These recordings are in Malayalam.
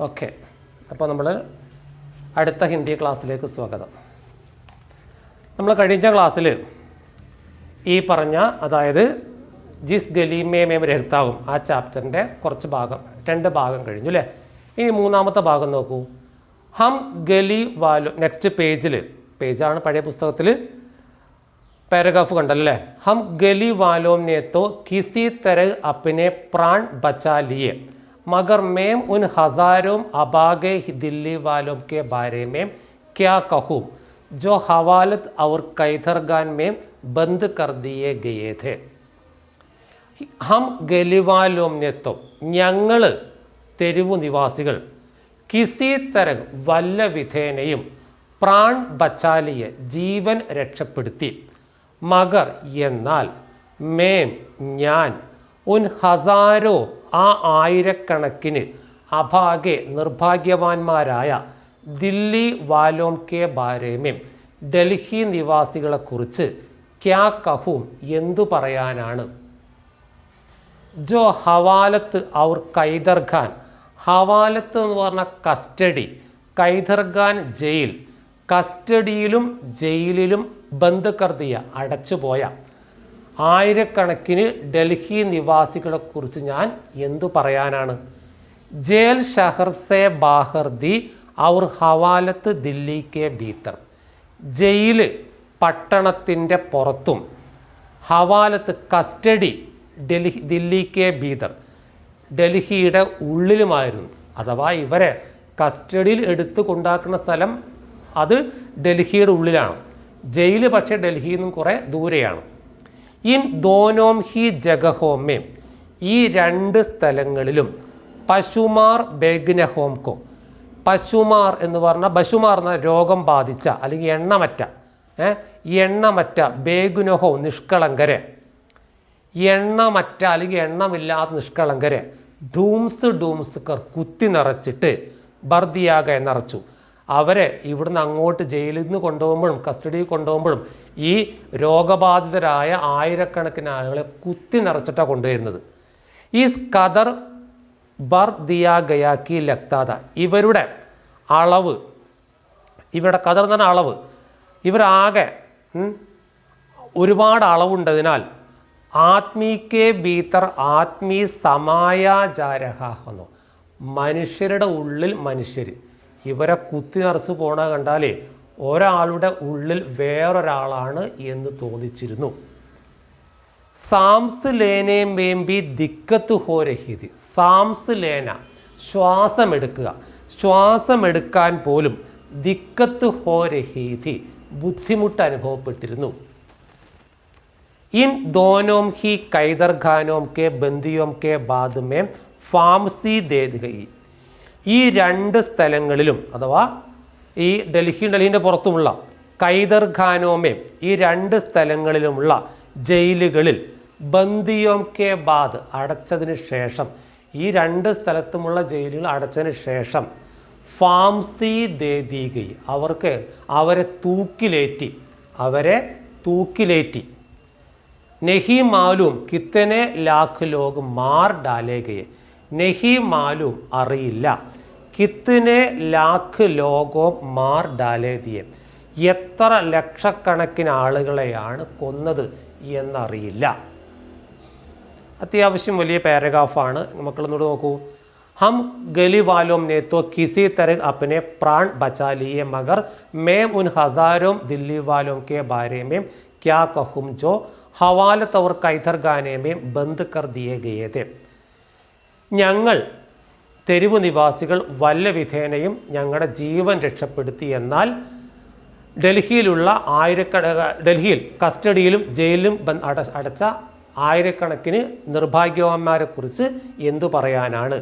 ഓക്കെ, അപ്പോൾ നമ്മൾ അടുത്ത ഹിന്ദി ക്ലാസ്സിലേക്ക് സ്വാഗതം. നമ്മൾ കഴിഞ്ഞ ക്ലാസ്സിൽ ഈ പറഞ്ഞ അതായത് ജിസ് ഗലീമേ മേം രഹ്താവും ആ ചാപ്റ്ററിൻ്റെ കുറച്ച് ഭാഗം 2 ഭാഗം കഴിഞ്ഞു അല്ലേ. ഇനി 3ാമത്തെ ഭാഗം നോക്കൂ. ഹം ഗലി വാലോ, നെക്സ്റ്റ് പേജാണ് പഴയ പുസ്തകത്തിൽ പാരഗ്രാഫ് കണ്ടല്ലേ. ഹം ഗലി വാലോം ने तो किसी तरह अपने प्राण बचा लिए मगर मैं उन हजारों अभागे दिल्ली वालों के बारे में क्या कहूँ जो हवालत और कैदरगान में बंद कर दिए गए थे. ഹം ഗലിവാലോം ने तो ഞങ്ങൾ തെരുവു നിവാസികൾ കിസി തരക് വല്ല വിധേനയും പ്രാൺ ബച്ചാലിയെ ജീവൻ രക്ഷപ്പെടുത്തി മഗർ എന്നാൽ മേം ഞാൻ ഉൻ ഹസാരോ ആ ആയിരക്കണക്കിന് അഭാഗെ നിർഭാഗ്യവാന്മാരായ ദില്ലി വാലോം കെ ബാരേമേം ഡൽഹി നിവാസികളെക്കുറിച്ച് ക്യാ കഹൂം എന്തു പറയാനാണ്. ജോ ഹവാലത്ത് ഔർ കൈദർഖാൻ, ഹവാലത്ത് എന്ന് പറഞ്ഞാൽ കസ്റ്റഡി, കൈദർഖാൻ ജയിൽ, കസ്റ്റഡിയിലും ജയിലിലും ബന്ദ് കർദിയ അടച്ചുപോയ ആയിരക്കണക്കിന് ഡൽഹി നിവാസികളെക്കുറിച്ച് ഞാൻ എന്തു പറയാനാണ്. ജയിൽ ഷഹർ സെ ബാഹർ ദി ഔർ ഹവാലത്ത് ദില്ലി കെ ഭീത്തർ, ജയില് പട്ടണത്തിൻ്റെ പുറത്തും ഹവാലത്ത് കസ്റ്റഡി ദില്ലി കെ ഭീതർ ഡൽഹിയുടെ ഉള്ളിലുമായിരുന്നു. അഥവാ ഇവരെ കസ്റ്റഡിയിൽ എടുത്ത് കൊണ്ടാക്കുന്ന സ്ഥലം അത് ഡൽഹിയുടെ ഉള്ളിലാണ്. ജയില് പക്ഷേ ഡൽഹിയിൽ നിന്നും കുറേ ദൂരെയാണ്. ഇൻ ദോനോം ഹി ജഗഹോമേം, ഈ 2 സ്ഥലങ്ങളിലും പശുമാർ ബേഗ്നഹോംകോ, പശുമാർ എന്ന് പറഞ്ഞാൽ ബശുമാർ എന്ന രോഗം ബാധിച്ച അല്ലെങ്കിൽ എണ്ണമറ്റ ബേഗുനഹോ നിഷ്കളങ്കരെ, എണ്ണമറ്റ അല്ലെങ്കിൽ എണ്ണമില്ലാത്ത നിഷ്കളങ്കരെ ഡൂംസ്കർ കുത്തി നിറച്ചിട്ട് ബർദിയാക നിറച്ചു. അവരെ ഇവിടുന്ന് അങ്ങോട്ട് ജയിലിൽ നിന്ന് കൊണ്ടുപോകുമ്പോഴും കസ്റ്റഡിയിൽ കൊണ്ടുപോകുമ്പോഴും ഈ രോഗബാധിതരായ ആയിരക്കണക്കിന് ആളുകളെ കുത്തി നിറച്ചിട്ടാണ് കൊണ്ടുവരുന്നത്. ഈ ഖദർ ബർദിയാഗയാക്കി ലക്താദ, ഇവരുടെ അളവ്, ഇവരുടെ ഖദർ എന്ന് പറഞ്ഞ അളവ്, ഇവരാകെ ഒരുപാട് അളവുണ്ടതിനാൽ ആത്മീകെ ഭീതർ ആത്മീ സമായാചാരഹ എന്നോ, മനുഷ്യരുടെ ഉള്ളിൽ മനുഷ്യർ ഇവരെ കുത്തി നിറച്ച് പോണ കണ്ടാലേ ഒരാളുടെ ഉള്ളിൽ വേറൊരാളാണ് എന്ന് തോന്നിച്ചിരുന്നു. സാംസ് ലേനെ മേമ്പി ദിക്കത്ത് ഹോ രഹീതി, സാംസ് ലേന ശ്വാസമെടുക്കാൻ പോലും ദിക്കത്ത് ഹോ രഹീതി ബുദ്ധിമുട്ട് അനുഭവപ്പെട്ടിരുന്നു. ഇൻ ദോനോം ഹി കൈദർഖാനോം കെ ബന്ദിയോം കെ ബാദ് മേം ഫാംസി ദേ ഗയി, ഈ 2 സ്ഥലങ്ങളിലും അഥവാ ഈ ഡൽഹിൻ്റെ പുറത്തുമുള്ള കൈദർഖാനോമേം ഈ 2 സ്ഥലങ്ങളിലുമുള്ള ജയിലുകളിൽ ബന്ദിയോം കെ ബാദ് അടച്ചതിന് ശേഷം, ഈ 2 സ്ഥലത്തുമുള്ള ജയിലുകൾ അടച്ചതിന് ശേഷം ഫാംസി ദേദീഗയി, അവരെ തൂക്കിലേറ്റി നെഹി മാലൂം കിത്തനെ ലാഖ് ലോഗ് മാർ ഡാലേഗയെ, നെഹി മാലൂം അറിയില്ല, കിത്തനെ ലാഖ് ലോഗോ മാർ ഡാലേദിയെ എത്ര ലക്ഷക്കണക്കിന് ആളുകളെയാണ് കൊന്നത് എന്നറിയില്ല. അത്യാവശ്യം വലിയ പാരഗ്രാഫാണ്. മക്കളൊന്നുകൂടെ നോക്കൂ. ഹം ഗലി വാലോം ने तो किसी तरह अपने प्राण बचा लिए मगर मैं उन हजारों दिल्ली वालों के बारे में क्या कहूँ जो हवालत और कैदरगाने में बंद कर दिए गए थे. ഞങ്ങൾ തെരുവ് നിവാസികൾ വല്ല വിധേനയും ഞങ്ങളുടെ ജീവൻ രക്ഷപ്പെടുത്തി, എന്നാൽ ഡൽഹിയിൽ കസ്റ്റഡിയിലും ജയിലിലും അടച്ച ആയിരക്കണക്കിന് നിർഭാഗ്യവാന്മാരെക്കുറിച്ച് എന്തു പറയാനാണ്.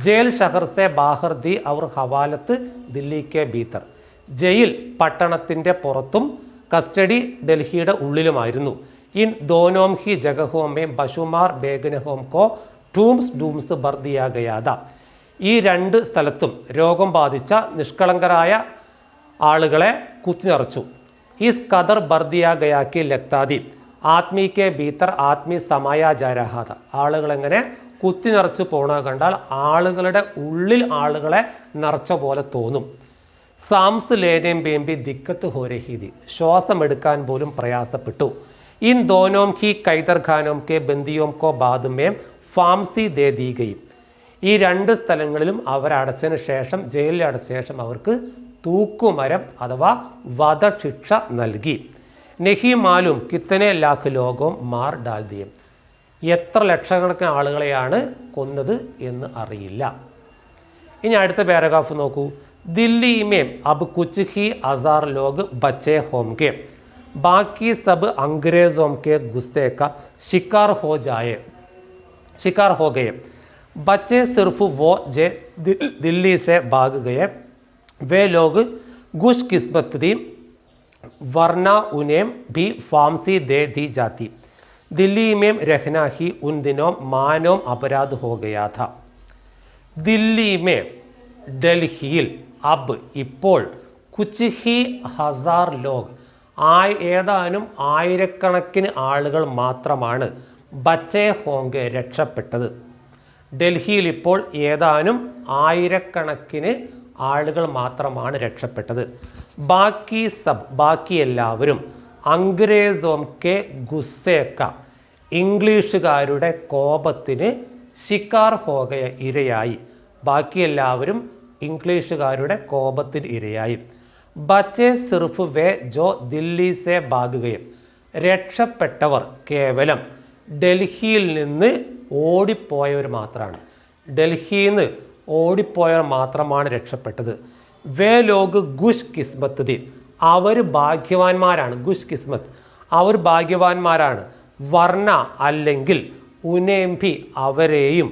ജയിൽ ഷഹർ സെ ബാഹർ ദി ഔർ ഹവാലത്ത് ദില്ലി കെ ഭീതർ, ജയിൽ പട്ടണത്തിൻ്റെ പുറത്തും കസ്റ്റഡി ഡൽഹിയുടെ ഉള്ളിലുമായിരുന്നു. ഇൻ ദോനോം ഹി ജഗഹോമേം ബശുമാർ ബേഗനഹോം കോ ഡൂംസ് ബർദിയാഗയാദ, ഈ 2 സ്ഥലത്തും രോഗം ബാധിച്ച നിഷ്കളങ്കരായ ആളുകളെ കുത്തി നിറച്ചു. ഈ ഖദർ ബർദിയാഗയാക്കി ലക്താദി ആത്മീകെ ഭീതർ ആത്മീ സമായാചാരഹാദ, ആളുകളെങ്ങനെ കുത്തി നിറച്ച് പോണത് കണ്ടാൽ ആളുകളുടെ ഉള്ളിൽ ആളുകളെ നിറച്ച പോലെ തോന്നും. സാംസ് ലേനേം ബേംബി ദിക്കത്ത് ഹോ രഹി थी, ശ്വാസം എടുക്കാൻ പോലും പ്രയാസപ്പെട്ടു. ഇൻ ദോനോം കി കൈദർ ഖാനോം കെ ബന്ദിയോം കോ ബാദ് മേം ഫാംസി ദേ ദീ ഗയി. ഈ രണ്ട് സ്ഥലങ്ങളിലും അവരടച്ചതിന് ശേഷം, ജയിലിൽ അടച്ച ശേഷം അവർക്ക് തൂക്കുമരം അഥവാ വധശിക്ഷ നൽകി. നെഹി മാലും കിത്തനെ ലാഖ് ലോകോം മാർ ഡാൽ ദിയം, എത്ര ലക്ഷക്കണക്കിന് ആളുകളെയാണ് കൊന്നത് എന്ന് അറിയില്ല. ഇനി അടുത്ത പാരഗ്രാഫ് നോക്കൂ. ദില്ലി മേം അബ് കുച്ച് ഹി ഹസാർ ലോഗ് ബച്ചേ ഹോംകെ, ബാക്കി സബ് അംഗ്രേസോം കെ ഗുസ്സേ കാ शिकार हो गए. बच्चे सिर्फ वो जे दिल्ली से भाग गए, वे लोग खुश किस्मत थी, वरना उन्हें भी फांसी दे दी जाती. दिल्ली में रहना ही उन दिनों मानव अपराध हो गया था. दिल्ली में, ഡൽഹിയിൽ, അബ് ഇപ്പോൾ, കുച്ച് ഹി ഹസാർ ലോഗ് ഏതാനും ആയിരക്കണക്കിന് ആളുകൾ മാത്രമാണ് ബച്ചേ ഹോങ്കെ രക്ഷപ്പെട്ടത്. ഡൽഹിയിൽ ഇപ്പോൾ ഏതാനും ആയിരക്കണക്കിന് ആളുകൾ മാത്രമാണ് രക്ഷപ്പെട്ടത്. ബാക്കി സബ്, ബാക്കി എല്ലാവരും, അംഗ്രേസോം കെ ഗുസ്സേക്ക, ഇംഗ്ലീഷുകാരുടെ കോപത്തിന്, ശിക്കാർ ഹോകയ ഇരയായി, ബാക്കി എല്ലാവരും ഇംഗ്ലീഷുകാരുടെ കോപത്തിന് ഇരയായി. ബച്ചേ സിർഫ് വേ ജോ ദില്ലി സെ ഭാഗുകയും, രക്ഷപ്പെട്ടവർ കേവലം ഡൽഹിയിൽ നിന്ന് ഓടിപ്പോയവർ മാത്രമാണ്. ഡൽഹിയിൽ നിന്ന് ഓടിപ്പോയവർ മാത്രമാണ് രക്ഷപ്പെട്ടത്. വേ ലോഗ് ഗുഷ് കിസ്മത്ത് ദി, അവർ ഭാഗ്യവാന്മാരാണ്. ഗുഷ് കിസ്മത്ത്, അവർ ഭാഗ്യവാന്മാരാണ്. വർണ്ണ അല്ലെങ്കിൽ, ഉനേംഭി അവരെയും,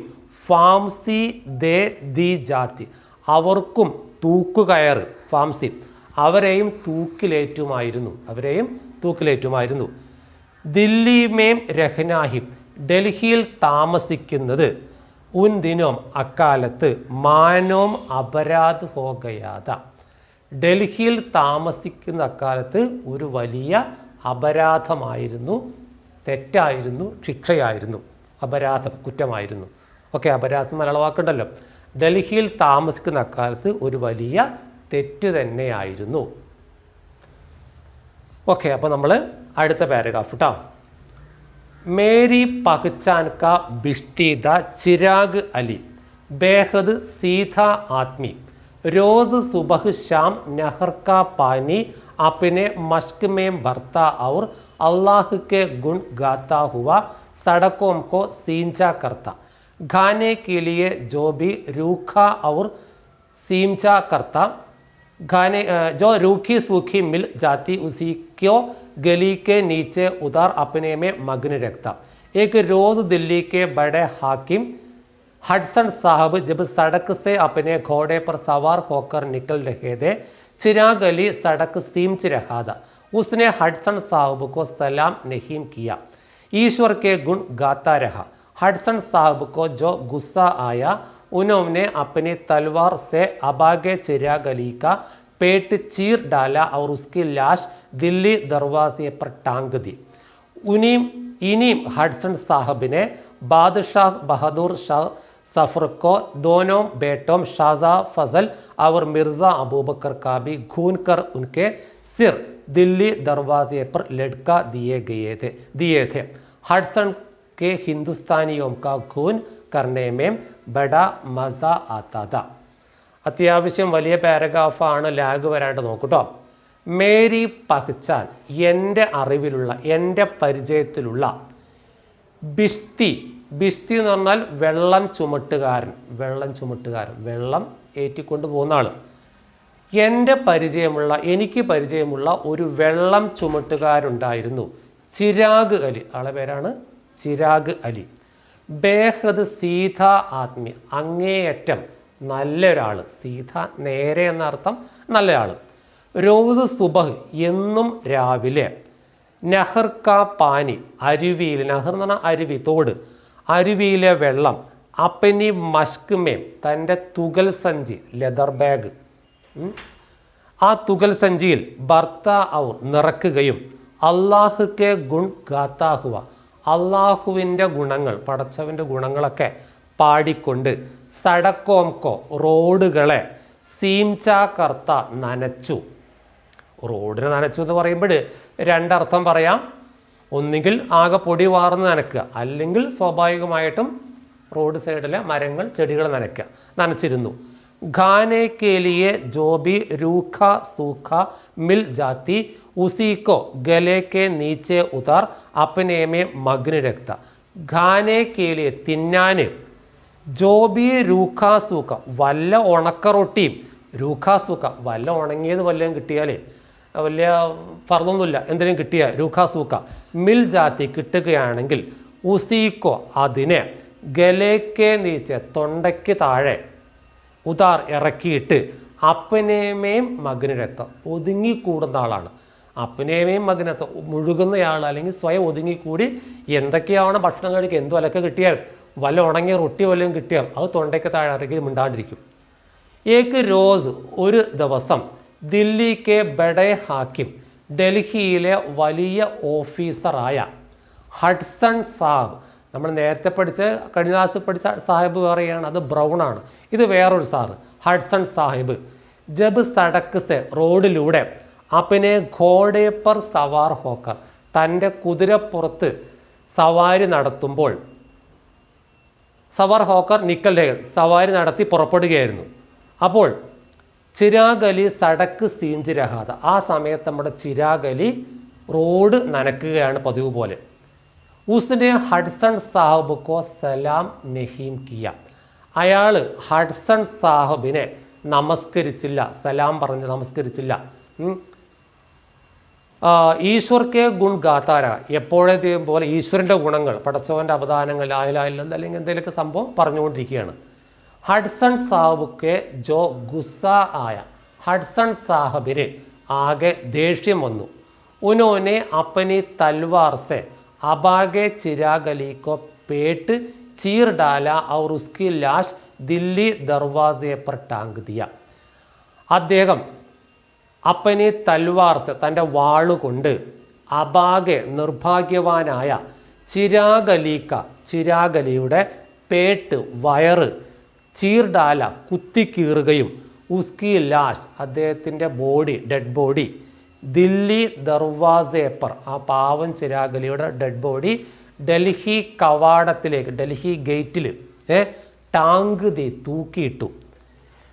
ഫാംസി ദേ ദി ജാതി അവർക്കും തൂക്കുകയറ്, ഫാംസി അവരെയും തൂക്കിലേറ്റുമായിരുന്നു. ദില്ലി മേം രഹ്നാഹിം, ഡൽഹിയിൽ താമസിക്കുന്നത്, ഉൻ ദിനോം അക്കാലത്ത്, മാനോം അപരാധ് ഹോഗയാത, ഡൽഹിയിൽ താമസിക്കുന്ന അക്കാലത്ത് ഒരു വലിയ അപരാധമായിരുന്നു, തെറ്റായിരുന്നു, ശിക്ഷയായിരുന്നു. അപരാധം, കുറ്റമായിരുന്നു. ഓക്കെ, അപരാധം മലയാള വാക്കുണ്ടല്ലോ. ഡൽഹിയിൽ താമസിക്കുന്ന അക്കാലത്ത് ഒരു വലിയ തെറ്റ് തന്നെയായിരുന്നു. ഓക്കെ, അപ്പോൾ നമ്മൾ അടുത്ത പാരഗ്രാഫ് കേട്ടോ. മേരി പഹ്ചാൻ കാ ബിഷ്തീദ ചിരാഗ് അലി ബേഹദ് സീധാ ആദ്മി रोज सुबह शाम नहर का पानी अपने मश्क में भरता और अल्लाह के गुण गाता हुआ सड़कों को सींचा करता. खाने के लिए जो भी रूखा और सींचा करता, खाने जो रूखी सूखी मिल जाती उसी को गली के नीचे उधर अपने में मग्न रखता. एक रोज़ दिल्ली के बड़े हाकिम हडसन साहब जब सड़क से अपने घोड़े पर सवार होकर निकल रहे थे, चिराग अली सड़क सींच रहा था. उसने हडसन साहब को सलाम नहीं किया, ईश्वर के गुण गाता रहा. हडसन साहब को जो गुस्सा आया, उन्होंने अपनी तलवार से अभागे चिराग अली का पेट चीर डाला और उसकी लाश दिल्ली दरवाजे पर टांग दी. इन्हीं हडसन साहब ने बादशाह बहादुर शाह सफर को दोनों बेटों शाहजहां फजल और मिर्ज़ा अबूबकर का भी खून कर उनके सिर दिल्ली दरवाजे पर लटका दिए थे. हडसन के हिंदुस्तानियों का खून करने में बड़ा मज़ा आता था. അത്യാവശ്യം വലിയ പാരഗ്രാഫാണ്, ലാഗ് വരാണ്ട് നോക്കൂട്ടോ. മേരി പഹ്ചാൻ, എൻ്റെ അറിവിലുള്ള, എൻ്റെ പരിചയത്തിലുള്ള, ബിഷ്തി, ബിഷ്തി എന്ന് പറഞ്ഞാൽ വെള്ളം ചുമട്ടുകാരൻ, വെള്ളം ഏറ്റിക്കൊണ്ട് പോകുന്ന ആൾ. എൻ്റെ പരിചയമുള്ള, എനിക്ക് പരിചയമുള്ള ഒരു വെള്ളം ചുമട്ടുകാരുണ്ടായിരുന്നു, ചിരാഗ് അലി, ആളെ പേരാണ് ചിരാഗ് അലി. ബേഹദ് സീത ആത്മി, അങ്ങേയറ്റം നല്ലൊരാൾ, സീത നേരെ എന്നർത്ഥം നല്ലയാൾ. റോസ് സുബഹ്, എന്നും രാവിലെ, നഹർ കാ പാനി, അരുവിയിൽ, നഹർ എന്ന് പറഞ്ഞാൽ അരുവി, തോട്, അരുവിയിലെ വെള്ളം, അപ്പനി മഷ്ക് മേം, തൻ്റെ തുകൽ സഞ്ചി, ലെതർ ബാഗ്, ആ തുകൽ സഞ്ചിയിൽ ഭർത്ത ഔർ നിറക്കുകയും, അള്ളാഹുക്കെ ഗുൺ ഗാത്താഹുവ, അള്ളാഹുവിൻ്റെ ഗുണങ്ങൾ, പടച്ചവൻ്റെ ഗുണങ്ങളൊക്കെ പാടിക്കൊണ്ട് സടക്കോംകോ റോഡുകളെ സീംചാകർത്ത നനച്ചു. റോഡിനെ നനച്ചു എന്ന് പറയുമ്പോൾ രണ്ടർത്ഥം പറയാം. ഒന്നുകിൽ ആകെ പൊടി വാർന്ന് നനയ്ക്കുക, അല്ലെങ്കിൽ സ്വാഭാവികമായിട്ടും റോഡ് സൈഡിലെ മരങ്ങൾ ചെടികൾ നനച്ചിരുന്നു. ഖാനെ കെ ലിയെ ജോ B രൂഖ സൂഖ mill ജാത്തി ഉസിക്കോ ഗലെ K നീച്ചെ ഉതാർ അപ്നെ may Magna രക്ത. ഖാനെ കെ ലിയെ തിന്നാന്, ജോബി രൂഖ സൂഖ വല്ല ഉണക്ക റൊട്ടിയും, രൂഖ സൂഖ വല്ല ഉണങ്ങിയത് വല്ലതും കിട്ടിയാലേ, വലിയ ഫർദൊന്നുമില്ല, എന്തെങ്കിലും കിട്ടിയ രൂഖ സൂഖ മിൽ ജാത്തി കിട്ടുകയാണെങ്കിൽ ഉസീക്കോ അതിനെ ഗലേക്കെ നീച്ച് തൊണ്ടയ്ക്ക് താഴെ ഉദാർ ഇറക്കിയിട്ട് അപ്പനേമേയും മകന് രക്തം ഒതുങ്ങിക്കൂടുന്ന ആളാണ്. അപ്പനേമേയും മകനത്ത് മുഴുകുന്നയാൾ, അല്ലെങ്കിൽ സ്വയം ഒതുങ്ങിക്കൂടി എന്തൊക്കെയാണ് ഭക്ഷണം കഴിക്കുക, എന്തോ അലക്കെ കിട്ടിയാൽ വല്ല ഉണങ്ങിയ റൊട്ടി വല്ലതും കിട്ടിയാൽ അത് തൊണ്ടയ്ക്ക് താഴെ ഇറക്കി മിണ്ടാണ്ടിരിക്കും. ഏക്ക് റോസ് ഒരു ദിവസം ദില്ലിക്ക് ബഡേ ഹാക്കിം, ഡൽഹിയിലെ വലിയ ഓഫീസറായ ഹഡ്സൺ സാഹിബ്, നമ്മൾ നേരത്തെ കഴിഞ്ഞ ക്ലാസ് പഠിച്ച സാഹിബ് വേറെയാണ്, അത് ബ്രൗൺ ആണ്, ഇത് വേറൊരു സാറ് ഹഡ്സൺ സാഹിബ്. ജബ് സടക്ക് സെ റോഡിലൂടെ അപ്പനെ ഘോഡെ പർ സവാർ ഹോക്കർ തൻ്റെ കുതിരപ്പുറത്ത് സവാരി നടത്തുമ്പോൾ, സവാർ ഹോക്കർ നിക്കൽ സവാരി നടത്തി പുറപ്പെടുകയായിരുന്നു. അപ്പോൾ ചിരാഗ് അലി സടക്ക് സീഞ്ച് രഹാദ, ആ സമയത്ത് നമ്മുടെ ചിരാഗ് അലി റോഡ് നനക്കുകയാണ് പതിവ് പോലെ. ഉസ്നെ ഹഡ്സൺ സാഹിബ് കോ സലാം നഹീം കിയ, അയാൾ ഹഡ്സൺ സാഹിബിനെ നമസ്കരിച്ചില്ല, സലാം പറഞ്ഞ് നമസ്കരിച്ചില്ല. ഈശ്വർ കെ ഗുൺ ഗാത്താര, എപ്പോഴത്തെയും പോലെ ഈശ്വരൻ്റെ ഗുണങ്ങൾ, പടച്ചവൻ്റെ അവദാനങ്ങൾ, ആയില്ല അല്ലെങ്കിൽ എന്തെങ്കിലുമൊക്കെ സംഭവം പറഞ്ഞുകൊണ്ടിരിക്കുകയാണ്. ഹഡ്സൺ സാഹിബ് കെ ജോ ഗുസ്സ ആയ, ഹഡ്സൺ സാഹിബിന് ആകെ ദേഷ്യം വന്നു. ഉനോനെ അപ്പനി തൽവാർ സെ അബാഗെ ചിരാഗ് അലി കോ പേട്ട് ചീർ ഡാല ഔർ ഉസ്കി ലാഷ് ദില്ലി ദർവാസെ പർ ടാങ്ക് ദിയ. അദ്ദേഹം അപ്പനി തൽവാർ സെ തൻ്റെ വാളുകൊണ്ട് അബാഗെ നിർഭാഗ്യവാനായ ചിരാഗ് അലിയുടെ പേട്ട് വയറ് ചീർഡാല കുത്തിക്കീറുകയും ഉസ്കി ലാഷ് അദ്ദേഹത്തിൻ്റെ ബോഡി ഡെഡ് ബോഡി ദില്ലി ദർവാസെ പർ, ആ പാവൻ ചിരാഗ് അലിയുടെ ഡെഡ് ബോഡി ഡൽഹി കവാടത്തിലേക്ക്, ഡൽഹി ഗേറ്റിൽ ടാങ്ക് തൂക്കിയിട്ടു.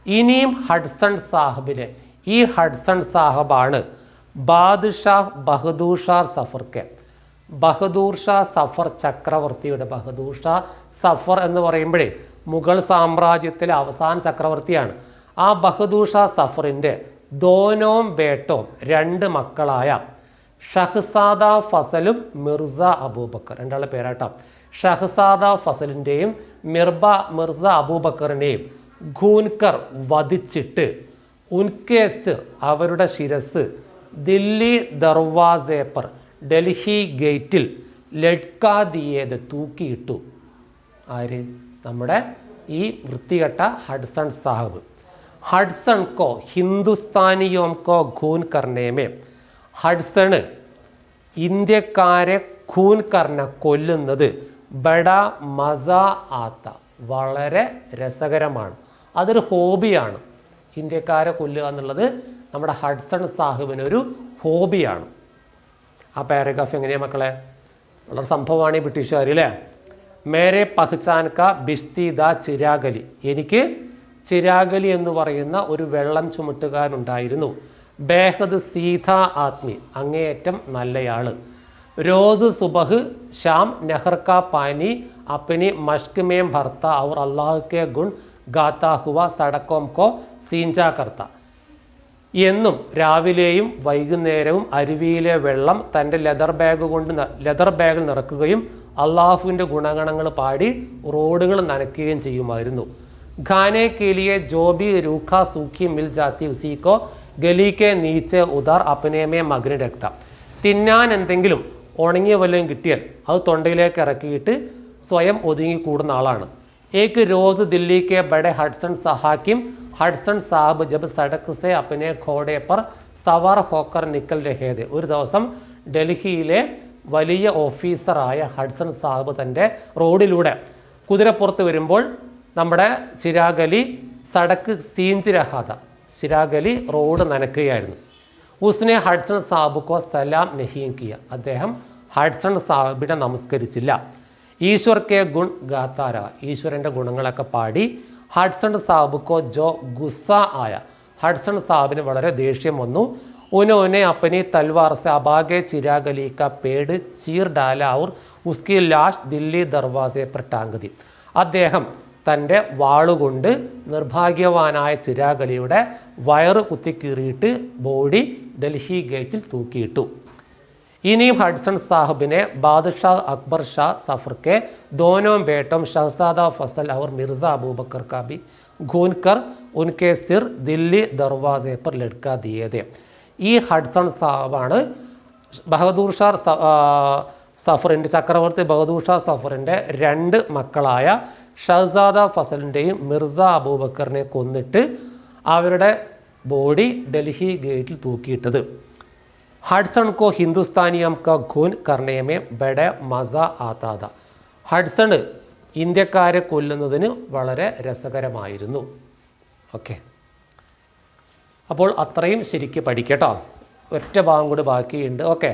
ഇനിയും ഹഡ്സൺ സാഹിബിനെ, ഈ ഹഡ്സൺ സാഹിബാണ് ബാദ്ഷാഹ് ബഹദൂർ ഷാ സഫർക്ക്, ബഹദൂർ ഷാ സഫർ ചക്രവർത്തിയുടെ, ബഹദൂർ ഷാ സഫർ എന്ന് പറയുമ്പോഴേ മുഗൾ സാമ്രാജ്യത്തിലെ അവസാന ചക്രവർത്തിയാണ്. ആ ബഹദൂർ ഷാ സഫറിൻ്റെ ദോനോം ബേട്ടോം രണ്ട് മക്കളായ ഷഹ്സാദ ഫസലും മിർസ അബൂബക്കർ, രണ്ടാളുടെ പേരാട്ടോ, ഷഹ്സാദ ഫസലിൻ്റെയും മിർസ അബൂബക്കറിനെയും ഖൂൻകർ വധിച്ചിട്ട് ഉൻകേസ് അവരുടെ ശിരസ് ദില്ലി ദർവാസെ പർ ഡൽഹി ഗേറ്റിൽ ലഡ്കാ ദിയേത് തൂക്കിയിട്ടു. ആര്? നമ്മുടെ ഈ വൃത്തികെട്ട ഹഡ്സൺ സാഹിബ്. ഹഡ്സൺ കോ ഹിന്ദുസ്ഥാനിയോം കോ ഖൂൻ കർണേമേ, ഹഡ്സണ് ഇന്ത്യക്കാരെ ഖൂൻ കർണ കൊല്ലുന്നത് ബഡ മസ ആത്ത, വളരെ രസകരമാണ്, അതൊരു ഹോബിയാണ്. ഇന്ത്യക്കാരെ കൊല്ലുക എന്നുള്ളത് നമ്മുടെ ഹഡ്സൺ സാഹിബിനൊരു ഹോബിയാണ്. ആ പാരഗ്രാഫ് എങ്ങനെയാണ് മക്കളെ? വളരെ സംഭവമാണ് ഈ ബ്രിട്ടീഷുകാർ അല്ലേ. മേരെ പഹ്ചാൻ കാ ബിസ്തി ദ ചിരാഗ് അലി, എനിക്ക് ചിരാഗ് അലി എന്ന് പറയുന്ന ഒരു വെള്ളം ചുമട്ടുകാരുണ്ടായിരുന്നു. ബേഹദ് സീത ആത്മി, അങ്ങേയറ്റം നല്ലയാള്. रोज़ सुबह शाम नहर का पानी अपनी मश्क में भरता और अल्लाह के गुण गाता हुआ सड़कों को सींचा करता. എന്നും രാവിലെയും വൈകുന്നേരവും അരുവിയിലെ വെള്ളം തൻ്റെ ലെതർ ബാഗിൽ നിറക്കുകയും അള്ളാഹുവിൻ്റെ ഗുണഗണങ്ങൾ പാടി റോഡുകൾ നനയ്ക്കുകയും ചെയ്യുമായിരുന്നു. ഖാനെ കേലിയെ ജോബി രൂഖ സൂഖി മിൽ ജാത്തി ഉസീക്കോ ഗലിക്കെ നീച്ചെ ഉദാർ അപ്പനേമേ മഗ്ന രക്ത. തിന്നാൻ എന്തെങ്കിലും ഉണങ്ങിയ വല്ലതും കിട്ടിയാൽ അത് തൊണ്ടയിലേക്ക് ഇറക്കിയിട്ട് സ്വയം ഒതുങ്ങിക്കൂടുന്ന ആളാണ്. ഏക്ക് रोज़ दिल्ली के बड़े हडसन हाकिम हडसन साहब जब सड़क से अपने घोड़े पर सवार होकर निकल रहे थे. ഒരു ദിവസം ഡൽഹിയിലെ വലിയ ഓഫീസറായ ഹഡ്സൺ സാഹിബ് തൻ്റെ റോഡിലൂടെ കുതിരപ്പുറത്ത് വരുമ്പോൾ നമ്മുടെ ചിരാഗ് അലി സടക്ക് സീഞ്ച് രഹാത, ചിരാഗ് അലി റോഡ് നനയ്ക്കുകയായിരുന്നു. ഉസ്നെ ഹഡ്സൺ സാബ് കോ സലാം നഹീം കിയ, അദ്ദേഹം ഹഡ്സൺ സാഹിബിനെ നമസ്കരിച്ചില്ല. ഈശ്വർ കെ ഗുൺ ഗാത്താര, ഈശ്വരൻ്റെ ഗുണങ്ങളൊക്കെ പാടി. ഹഡ്സൺ സാബ് കോ ജോ ഗുസ്സ ആയ, ഹഡ്സൺ സാഹിബിന് വളരെ ദേഷ്യം വന്നു. उन्होंने अपनी तलवार से अभागे चिराग अली का पेड़ चीर डाला और उसकी लाश दिल्ली दरवाजे पर टांग दी. അദ്ദേഹം തൻ്റെ വാളുകൊണ്ട് നിർഭാഗ്യവാനായ ചിരാഗ് അലിയുടെ വയറ് കുത്തിക്കീറിയിട്ട് ബോഡി ഡൽഹി ഗേറ്റിൽ തൂക്കിയിട്ടു. ഇനിയും ഹഡ്സൺ സാഹിബിനെ ബാദഷാ അക്ബർ ഷാ സഫർ के दोनों बेटों शहजादा फसल और मिर्ज़ा अबूबकर का भी खून कर उनके सिर दिल्ली दरवाजे पर लटका दिए थे. ഈ ഹഡ്സൺ സാബാണ് ബഹദൂർ ഷാ സഫറിൻ്റെ, ചക്രവർത്തി ബഹദൂർ ഷാ സഫറിൻ്റെ 2 മക്കളായ ഷഹസാദ ഫസലിൻ്റെയും മിർസ അബൂബക്കറിനെ കൊന്നിട്ട് അവരുടെ ബോഡി ഡൽഹി ഗേറ്റിൽ തൂക്കിയിട്ടത്. ഹഡ്സൺ കോ ഹിന്ദുസ്ഥാനിയം കാ ഖൂൻ കർണേമേ ബഡെ മസ ആതാത, ഹഡ്സൺ ഇന്ത്യക്കാരെ കൊല്ലുന്നതിന് വളരെ രസകരമായിരുന്നു. ഓക്കെ, അപ്പോൾ അത്രയും ശരിക്ക് പഠിക്കട്ടോ. ഒറ്റ ഭാഗം കൂടി ബാക്കിയുണ്ട്. ഓക്കെ.